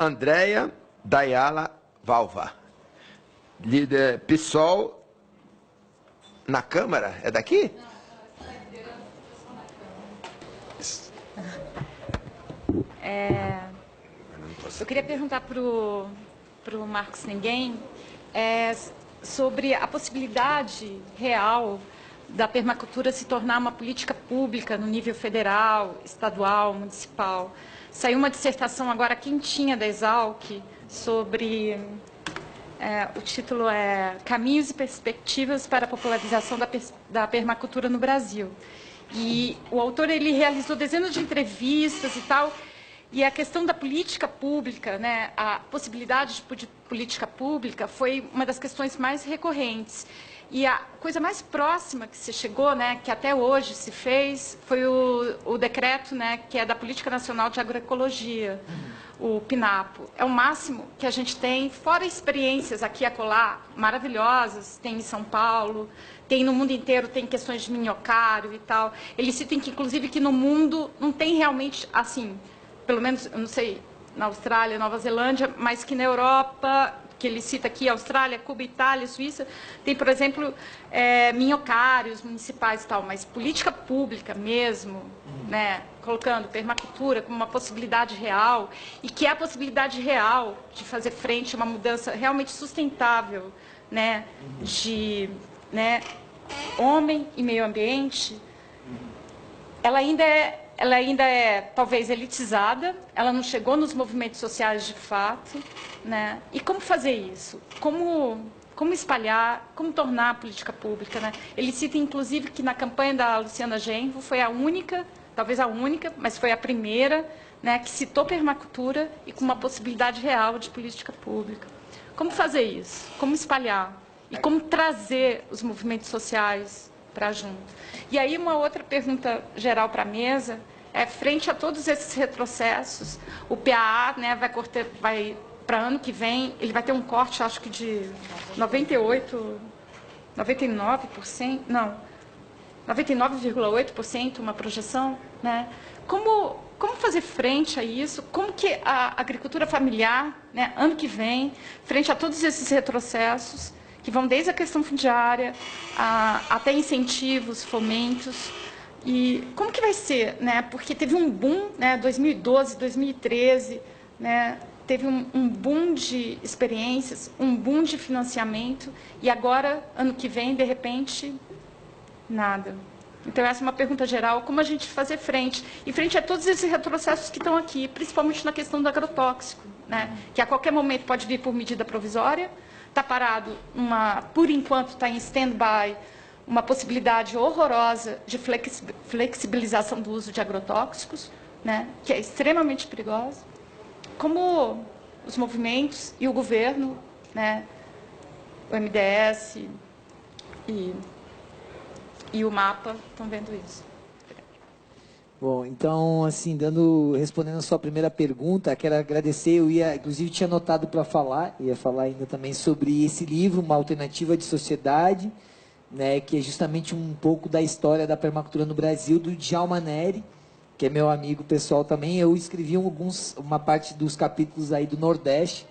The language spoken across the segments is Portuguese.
Andréia Dayala Valva, líder PSOL na Câmara. É daqui? Eu queria perguntar para o Marcos Ninguém sobre a possibilidade real da permacultura se tornar uma política pública no nível federal, estadual, municipal. Saiu uma dissertação agora quentinha da Exalc sobre, o título é Caminhos e Perspectivas para a Popularização da Permacultura no Brasil. E o autor ele realizou dezenas de entrevistas e tal, e a questão da política pública, né, a possibilidade de política pública foi uma das questões mais recorrentes. E a coisa mais próxima que se chegou, né, que até hoje se fez, foi o decreto, né, que é da Política Nacional de Agroecologia, o PNAPO. É o máximo que a gente tem, fora experiências aqui e acolá maravilhosas, tem em São Paulo, tem no mundo inteiro, tem questões de minhocário e tal. Eles citam que, inclusive, que no mundo não tem realmente, assim, pelo menos, eu não sei, na Austrália, Nova Zelândia, mas que na Europa, que ele cita aqui, Austrália, Cuba, Itália, Suíça, tem, por exemplo, minhocários municipais e tal, mas política pública mesmo, né, colocando permacultura como uma possibilidade real, e que é a possibilidade real de fazer frente a uma mudança realmente sustentável, né, de homem e meio ambiente, ela ainda é talvez elitizada, ela não chegou nos movimentos sociais de fato, né? E como fazer isso? Como espalhar, como tornar a política pública, né? Ele cita inclusive que na campanha da Luciana Genro foi a única, talvez a única, mas foi a primeira, né, que citou permacultura e com uma possibilidade real de política pública. Como fazer isso? Como espalhar? E como trazer os movimentos sociais para junto? E aí uma outra pergunta geral para a mesa frente a todos esses retrocessos, o PAA, né, vai para ano que vem, ele vai ter um corte, acho que de 99,8%, uma projeção, né? Como fazer frente a isso? Como que a agricultura familiar, né, ano que vem, frente a todos esses retrocessos, que vão desde a questão fundiária até incentivos, fomentos, e como que vai ser, né? Porque teve um boom, né, 2012, 2013, né? Teve um boom de experiências, um boom de financiamento, e agora, ano que vem, de repente, nada. Então, essa é uma pergunta geral, como a gente fazer frente? E frente a todos esses retrocessos que estão aqui, principalmente na questão do agrotóxico, né? Que a qualquer momento pode vir por medida provisória, está parado, por enquanto está em stand-by, uma possibilidade horrorosa de flexibilização do uso de agrotóxicos, né, que é extremamente perigosa. Como os movimentos e o governo, né, o MDS e o MAPA estão vendo isso? Bom, então, assim, respondendo a sua primeira pergunta, quero agradecer, inclusive tinha anotado para falar, ia falar ainda também sobre esse livro, Uma Alternativa de Sociedade, né, que é justamente um pouco da história da permacultura no Brasil, do Djalma Neri, que é meu amigo pessoal também. Eu escrevi uma parte dos capítulos aí do Nordeste,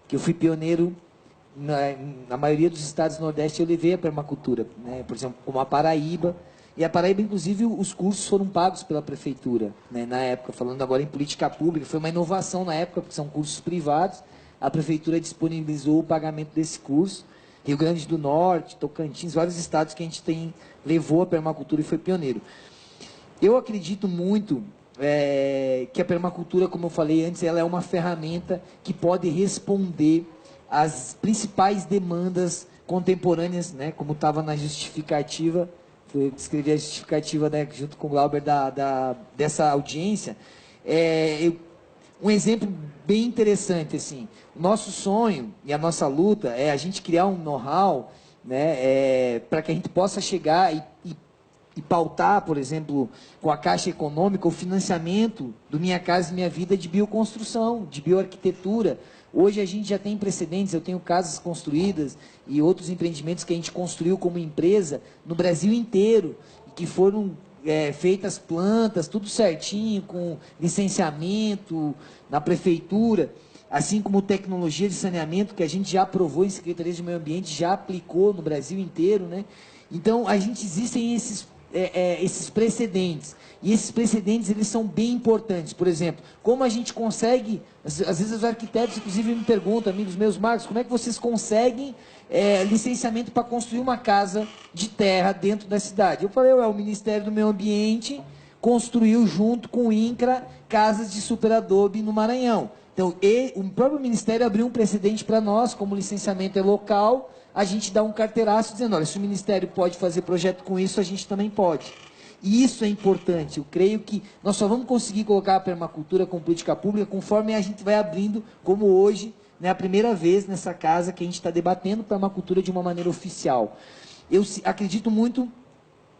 que eu fui pioneiro na maioria dos estados do Nordeste, eu levei a permacultura, né, por exemplo, como a Paraíba. E a Paraíba, inclusive, os cursos foram pagos pela prefeitura, né, na época, falando agora em política pública. Foi uma inovação na época, porque são cursos privados. A prefeitura disponibilizou o pagamento desse curso. Rio Grande do Norte, Tocantins, vários estados que a gente levou a permacultura e foi pioneiro. Eu acredito muito que a permacultura, como eu falei antes, ela é uma ferramenta que pode responder às principais demandas contemporâneas, né, como estava na justificativa, eu escrevi a justificativa, né, junto com o Glauber dessa audiência. Um exemplo bem interessante, assim, o nosso sonho e a nossa luta é a gente criar um know-how, né, para que a gente possa chegar e pautar, por exemplo, com a Caixa Econômica, o financiamento do Minha Casa Minha Vida de bioconstrução, de bioarquitetura. Hoje a gente já tem precedentes, eu tenho casas construídas e outros empreendimentos que a gente construiu como empresa no Brasil inteiro, que foram feitas plantas, tudo certinho, com licenciamento na prefeitura, assim como tecnologia de saneamento, que a gente já aprovou em Secretaria de Meio Ambiente, já aplicou no Brasil inteiro, né? Então, existem esses precedentes. E esses precedentes, eles são bem importantes. Por exemplo, como a gente consegue, às vezes os arquitetos, inclusive, me perguntam, amigos meus, Marcos, como é que vocês conseguem licenciamento para construir uma casa de terra dentro da cidade? Eu falei, o Ministério do Meio Ambiente construiu junto com o INCRA casas de superadobe no Maranhão. Então, o próprio Ministério abriu um precedente para nós, como licenciamento é local, a gente dá um carteiraço dizendo, olha, se o Ministério pode fazer projeto com isso, a gente também pode. E isso é importante. Eu creio que nós só vamos conseguir colocar a permacultura como política pública conforme a gente vai abrindo, como hoje, né, a primeira vez nessa casa que a gente está debatendo permacultura de uma maneira oficial. Eu acredito muito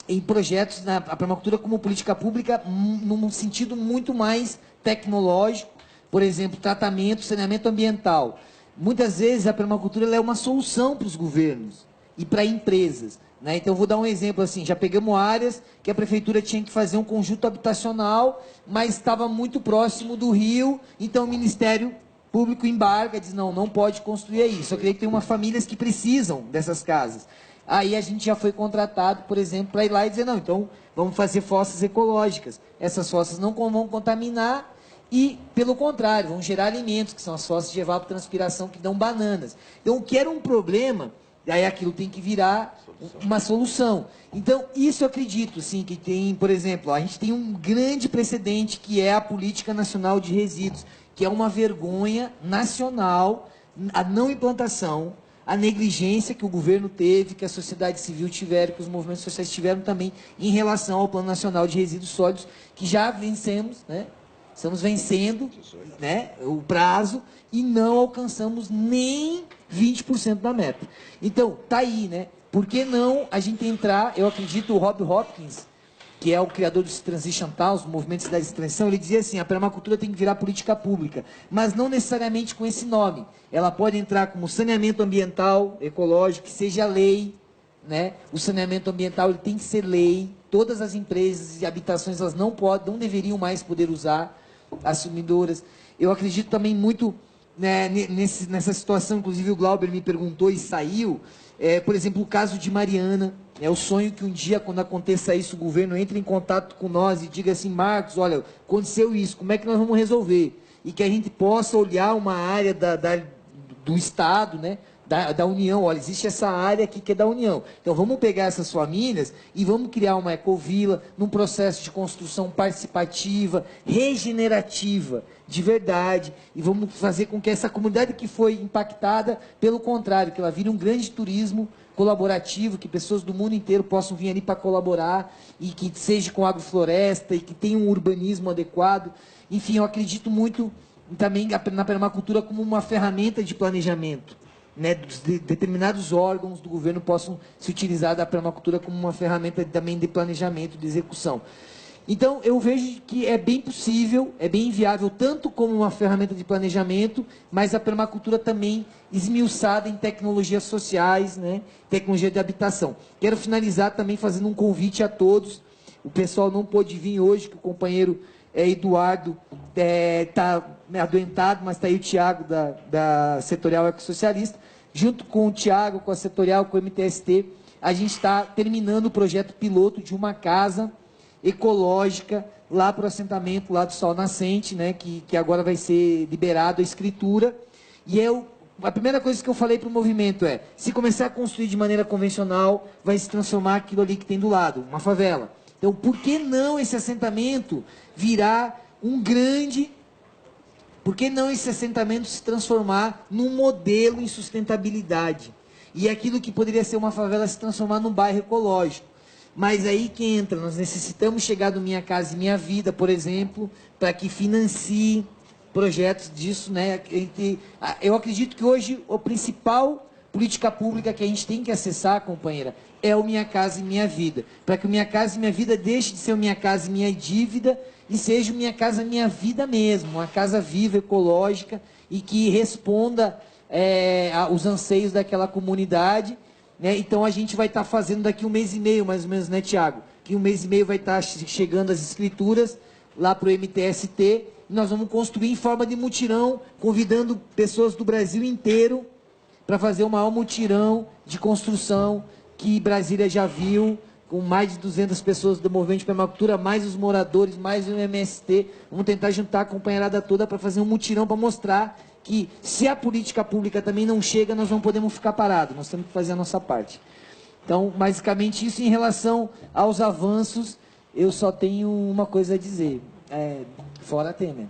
em projetos na permacultura como política pública num sentido muito mais tecnológico, por exemplo, tratamento, saneamento ambiental. Muitas vezes a permacultura ela é uma solução para os governos e para empresas. Né? Então, eu vou dar um exemplo assim, já pegamos áreas que a prefeitura tinha que fazer um conjunto habitacional, mas estava muito próximo do rio, então o Ministério Público embarga, diz, não pode construir aí. Só que tem umas famílias que precisam dessas casas. Aí a gente já foi contratado, por exemplo, para ir lá e dizer, não, então vamos fazer fossas ecológicas. Essas fossas não vão contaminar e, pelo contrário, vão gerar alimentos, que são as fossas de evapotranspiração que dão bananas. Então, o que era um problema, aí aquilo tem que virar uma solução. Então, isso eu acredito, sim, que tem, por exemplo, a gente tem um grande precedente que é a Política Nacional de Resíduos, que é uma vergonha nacional, a não implantação, a negligência que o governo teve, que a sociedade civil tiveram, que os movimentos sociais tiveram também em relação ao Plano Nacional de Resíduos Sólidos, que já vencemos, né? Estamos vencendo, né, o prazo e não alcançamos nem 20% da meta. Então, tá aí, né? Por que não a gente entrar, eu acredito, o Rob Hopkins, que é o criador dos Transition Towns, do movimento de cidades de transição, ele dizia assim, a permacultura tem que virar política pública, mas não necessariamente com esse nome. Ela pode entrar como saneamento ambiental, ecológico, que seja lei, né? O saneamento ambiental ele tem que ser lei, todas as empresas e habitações elas não deveriam mais poder usar, assumidoras. Eu acredito também muito, né, nessa situação, inclusive o Glauber me perguntou e saiu, por exemplo, o caso de Mariana. É o sonho que um dia, quando aconteça isso, o governo entre em contato com nós e diga assim, Marcos, olha, aconteceu isso, como é que nós vamos resolver? E que a gente possa olhar uma área do Estado, né, da União, olha, existe essa área aqui que é da União. Então vamos pegar essas famílias e vamos criar uma ecovila num processo de construção participativa, regenerativa, de verdade, e vamos fazer com que essa comunidade que foi impactada, pelo contrário, que ela vire um grande turismo colaborativo, que pessoas do mundo inteiro possam vir ali para colaborar, e que seja com agrofloresta, e que tenha um urbanismo adequado. Enfim, eu acredito muito também na permacultura como uma ferramenta de planejamento. Né, determinados órgãos do governo possam se utilizar da permacultura como uma ferramenta também de planejamento, de execução. Então, eu vejo que é bem possível, é bem viável, tanto como uma ferramenta de planejamento, mas a permacultura também esmiuçada em tecnologias sociais, né, tecnologia de habitação. Quero finalizar também fazendo um convite a todos. O pessoal não pôde vir hoje, que o companheiro Eduardo está adoentado, mas está aí o Tiago da Setorial Ecossocialista. Junto com o Tiago, com a Setorial, com o MTST, a gente está terminando o projeto piloto de uma casa ecológica lá para o assentamento lá do Sol Nascente, né, que agora vai ser liberado a escritura. E a primeira coisa que eu falei para o movimento é, se começar a construir de maneira convencional, vai se transformar aquilo ali que tem do lado, uma favela. Então, por que não esse assentamento virar um grande... Por que não esse assentamento se transformar num modelo em sustentabilidade? E aquilo que poderia ser uma favela se transformar num bairro ecológico. Mas aí que entra, nós necessitamos chegar do Minha Casa e Minha Vida, por exemplo, para que financie projetos disso, né? Eu acredito que hoje a principal política pública que a gente tem que acessar, companheira, é o Minha Casa e Minha Vida. Para que o Minha Casa e Minha Vida deixe de ser o Minha Casa e Minha Dívida e seja o Minha Casa e Minha Vida mesmo, uma casa viva, ecológica e que responda aos anseios daquela comunidade. Né? Então a gente vai estar fazendo daqui 1 mês e meio, mais ou menos, né, Tiago? que um mês e meio vai estar chegando as escrituras lá para o MTST. E nós vamos construir em forma de mutirão, convidando pessoas do Brasil inteiro para fazer o maior mutirão de construção que Brasília já viu, com mais de 200 pessoas do movimento de permacultura, mais os moradores, mais o MST. Vamos tentar juntar a companheirada toda para fazer um mutirão para mostrar que, se a política pública também não chega, nós não podemos ficar parados, nós temos que fazer a nossa parte. Então, basicamente, isso em relação aos avanços, eu só tenho uma coisa a dizer, fora Temer.